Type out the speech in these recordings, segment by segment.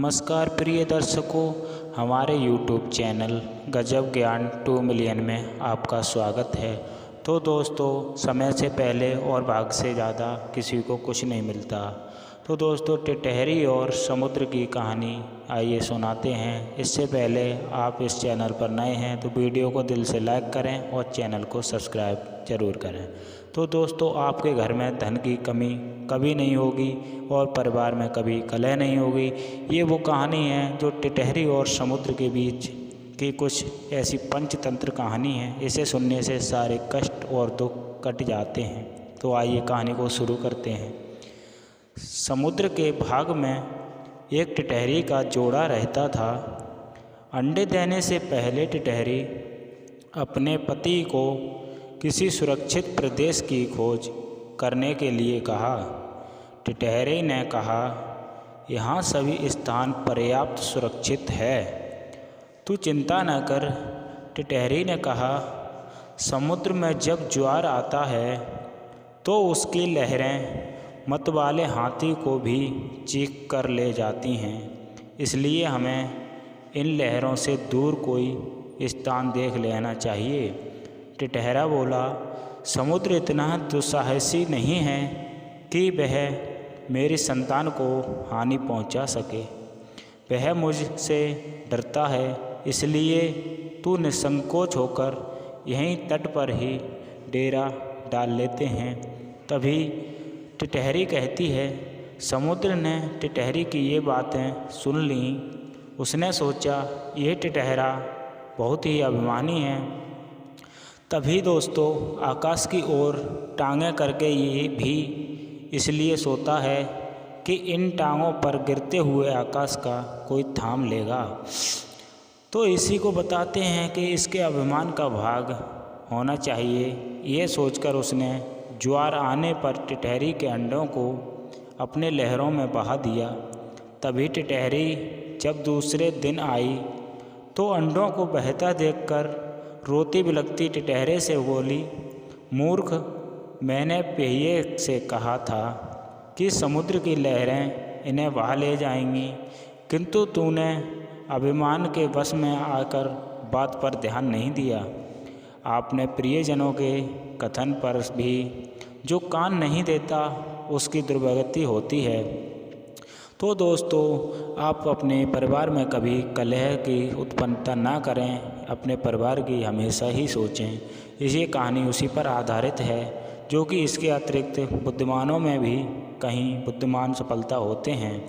नमस्कार प्रिय दर्शकों, हमारे YouTube चैनल गजब ज्ञान 2 मिलियन में आपका स्वागत है। तो दोस्तों, समय से पहले और भाग से ज़्यादा किसी को कुछ नहीं मिलता। तो दोस्तों, टिटहरी और समुद्र की कहानी आइए सुनाते हैं। इससे पहले आप इस चैनल पर नए हैं तो वीडियो को दिल से लाइक करें और चैनल को सब्सक्राइब जरूर करें। तो दोस्तों, आपके घर में धन की कमी कभी नहीं होगी और परिवार में कभी कलह नहीं होगी। ये वो कहानी है जो टिटहरी और समुद्र के बीच की कुछ ऐसी पंचतंत्र कहानी है। इसे सुनने से सारे कष्ट और दुख कट जाते हैं। तो आइए कहानी को शुरू करते हैं। समुद्र के भाग में एक टिटहरी का जोड़ा रहता था। अंडे देने से पहले टिटहरी अपने पति को किसी सुरक्षित प्रदेश की खोज करने के लिए कहा। टिटहरी ने कहा, यहाँ सभी स्थान पर्याप्त सुरक्षित है, तू चिंता न कर। टिटहरी ने कहा, समुद्र में जब ज्वार आता है तो उसकी लहरें मतवाले हाथी को भी चीख कर ले जाती हैं, इसलिए हमें इन लहरों से दूर कोई स्थान देख लेना चाहिए। टिटहरा बोला, समुद्र इतना दुस्साहसी नहीं है कि वह मेरी संतान को हानि पहुंचा सके। वह मुझसे डरता है, इसलिए तू निसंकोच होकर यहीं तट पर ही डेरा डाल लेते हैं। तभी टिटहरी कहती है। समुद्र ने टिटहरी की ये बातें सुन लीं। उसने सोचा, ये टिटहरा बहुत ही अभिमानी है। तभी दोस्तों, आकाश की ओर टांगें करके ये भी इसलिए सोता है कि इन टांगों पर गिरते हुए आकाश का कोई थाम लेगा। तो इसी को बताते हैं कि इसके अभिमान का भाग होना चाहिए। ये सोचकर उसने ज्वार आने पर टिटहरी के अंडों को अपने लहरों में बहा दिया। तभी टिटहरी जब दूसरे दिन आई तो अंडों को बहता देखकर रोती बिलखती टिटहरे से बोली, मूर्ख, मैंने पहिए से कहा था कि समुद्र की लहरें इन्हें बहा ले जाएंगी, किंतु तूने अभिमान के वश में आकर बात पर ध्यान नहीं दिया। आपने प्रियजनों के कथन पर भी जो कान नहीं देता उसकी दुर्गति होती है। तो दोस्तों, आप अपने परिवार में कभी कलह की उत्पन्नता ना करें, अपने परिवार की हमेशा ही सोचें। ये कहानी उसी पर आधारित है, जो कि इसके अतिरिक्त बुद्धिमानों में भी कहीं बुद्धिमान सफलता होते हैं,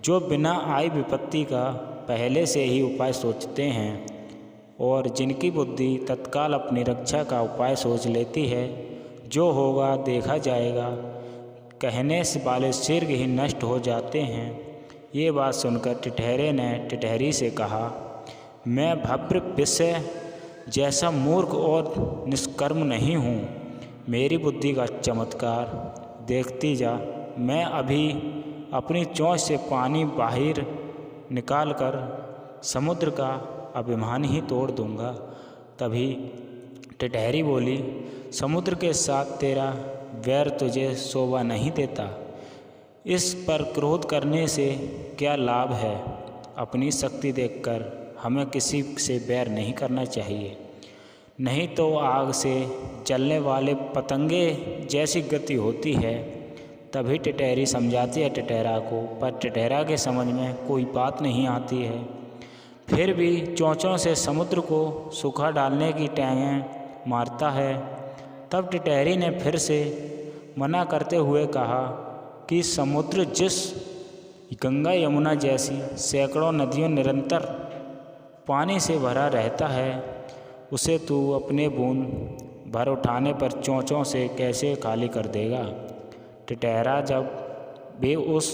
जो बिना आई विपत्ति का पहले से ही उपाय सोचते हैं और जिनकी बुद्धि तत्काल अपनी रक्षा का उपाय सोच लेती है। जो होगा देखा जाएगा, कहने से वाले शीघ्र ही नष्ट हो जाते हैं। ये बात सुनकर टिटहरे ने टिटहरी से कहा, मैं भव्य विषय जैसा मूर्ख और निष्कर्म नहीं हूँ। मेरी बुद्धि का चमत्कार देखती जा। मैं अभी अपनी चोंच से पानी बाहर निकालकर समुद्र का अभिमान ही तोड़ दूंगा। तभी टिटहरी बोली, समुद्र के साथ तेरा वैर तुझे शोभा नहीं देता। इस पर क्रोध करने से क्या लाभ है। अपनी शक्ति देखकर हमें किसी से वैर नहीं करना चाहिए, नहीं तो आग से जलने वाले पतंगे जैसी गति होती है। तभी टिटहरी समझाती है टिटहरा को, पर टिटहरा के समझ में कोई बात नहीं आती है। फिर भी चोंचों से समुद्र को सूखा डालने की टांगें मारता है। तब टिटहरी ने फिर से मना करते हुए कहा कि समुद्र जिस गंगा यमुना जैसी सैकड़ों नदियों निरंतर पानी से भरा रहता है, उसे तू अपने बूंद भर उठाने पर चोंचों से कैसे खाली कर देगा। टिटहरा जब भी उस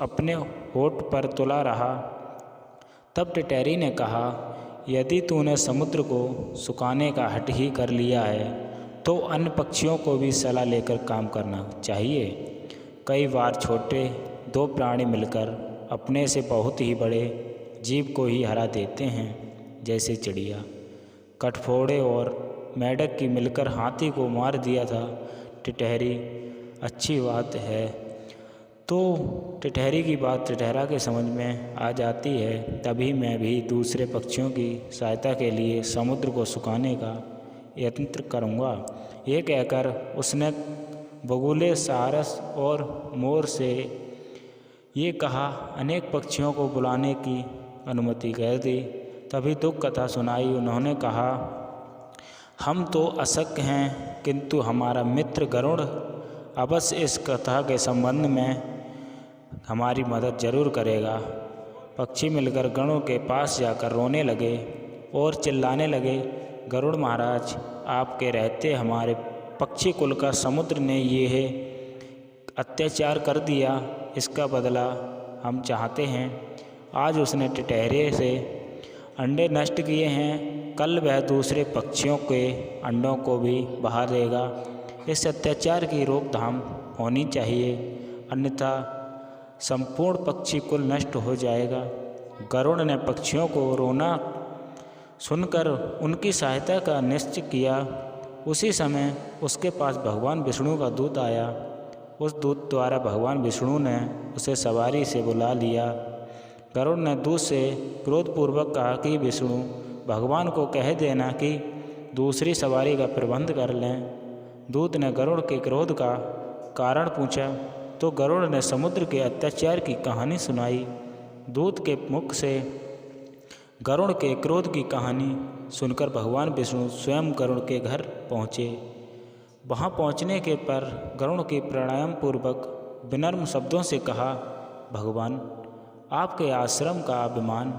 अपने होठ पर तुला रहा, तब टिटहरी ने कहा, यदि तूने समुद्र को सुखाने का हट ही कर लिया है तो अन्य पक्षियों को भी सलाह लेकर काम करना चाहिए। कई बार छोटे दो प्राणी मिलकर अपने से बहुत ही बड़े जीव को ही हरा देते हैं, जैसे चिड़िया, कठफोड़े और मेंढक की मिलकर हाथी को मार दिया था। टिटहरी, अच्छी बात है, तो टिटहरी की बात टिटहरा के समझ में आ जाती है। तभी मैं भी दूसरे पक्षियों की सहायता के लिए समुद्र को सुखाने का यत्न करूँगा। ये कहकर उसने बगुले, सारस और मोर से ये कहा, अनेक पक्षियों को बुलाने की अनुमति कर दी। तभी दुख कथा सुनाई। उन्होंने कहा, हम तो अशक्य हैं, किंतु हमारा मित्र गरुड़ अवश्य इस कथा के संबंध में हमारी मदद जरूर करेगा। पक्षी मिलकर गरुड़ के पास जाकर रोने लगे और चिल्लाने लगे, गरुड़ महाराज, आपके रहते हमारे पक्षी कुल का समुद्र ने ये अत्याचार कर दिया, इसका बदला हम चाहते हैं। आज उसने टिटहरे से अंडे नष्ट किए हैं, कल वह दूसरे पक्षियों के अंडों को भी बहा देगा। इस अत्याचार की रोकथाम होनी चाहिए, अन्यथा संपूर्ण पक्षी कुल नष्ट हो जाएगा। गरुड़ ने पक्षियों को रोना सुनकर उनकी सहायता का निश्चय किया। उसी समय उसके पास भगवान विष्णु का दूत आया। उस दूत द्वारा भगवान विष्णु ने उसे सवारी से बुला लिया। गरुड़ ने दूत से क्रोधपूर्वक कहा कि विष्णु, भगवान को कह देना कि दूसरी सवारी का प्रबंध कर लें। दूत ने गरुड़ के क्रोध का कारण पूछा तो गरुड़ ने समुद्र के अत्याचार की कहानी सुनाई। दूत के मुख से गरुड़ के क्रोध की कहानी सुनकर भगवान विष्णु स्वयं गरुड़ के घर पहुँचे। वहाँ पहुँचने के पर गरुड़ की प्राणायाम पूर्वक विनम्र शब्दों से कहा, भगवान, आपके आश्रम का अभिमान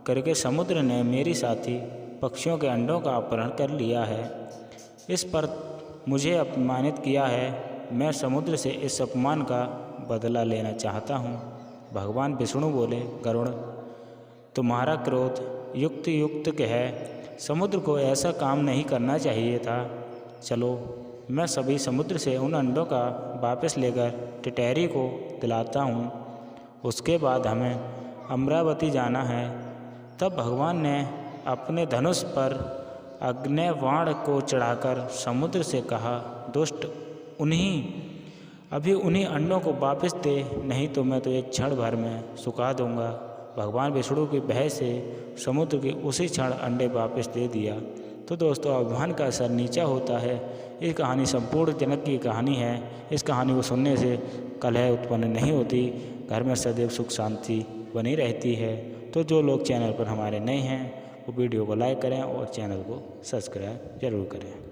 करके समुद्र ने मेरी साथी पक्षियों के अंडों का अपहरण कर लिया है। इस पर मुझे अपमानित किया है। मैं समुद्र से इस अपमान का बदला लेना चाहता हूँ। भगवान विष्णु बोले, गरुड़, तुम्हारा क्रोध युक्त है। समुद्र को ऐसा काम नहीं करना चाहिए था। चलो, मैं सभी समुद्र से उन अंडों का वापस लेकर टिटहरी को दिलाता हूँ। उसके बाद हमें अमरावती जाना है। तब भगवान ने अपने धनुष पर अग्नि बाण को चढ़ाकर समुद्र से कहा, दुष्ट, अभी उन्हीं अंडों को वापस दे, नहीं तो मैं तुझे क्षण भर में सुखा दूंगा। भगवान विष्णु की भय से समुद्र के उसी क्षण अंडे वापस दे दिया। तो दोस्तों, अभिमान का असर नीचा होता है। ये कहानी संपूर्ण जनक की कहानी है। इस कहानी को सुनने से कलह उत्पन्न नहीं होती, घर में सदैव सुख शांति बनी रहती है। तो जो लोग चैनल पर हमारे नए हैं वो वीडियो को लाइक करें और चैनल को सब्सक्राइब जरूर करें।